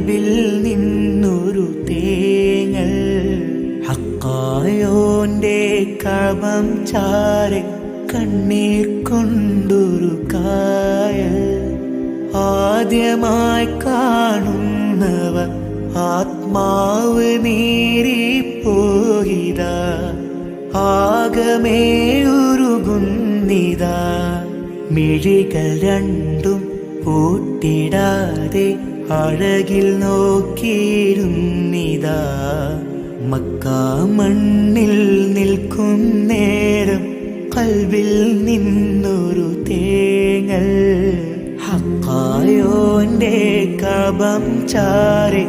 കൽബിൽ നിന്നൊരു തേങ്ങൽ ഹക്കായോന്റെ കഅബം ചാരെ കണ്ണീർ കൊണ്ടൊരു കായൽ ആദ്യമായി കാണുന്നവർ ആത്മാവ് നീറിപ്പോയിതാ ആകമേ ഉരുകുന്നിതാ മിഴികൾ രണ്ടും പൂട്ടിടാതെ അഴകിൽ നോക്കിയിരുന്നിതാ മക്കാ മണ്ണിൽ നിൽക്കും നേരം കൽബിൽ നിന്നൊരു തേങ്ങൽ ഹക്കായോന്റെ കഅബം ചാരെ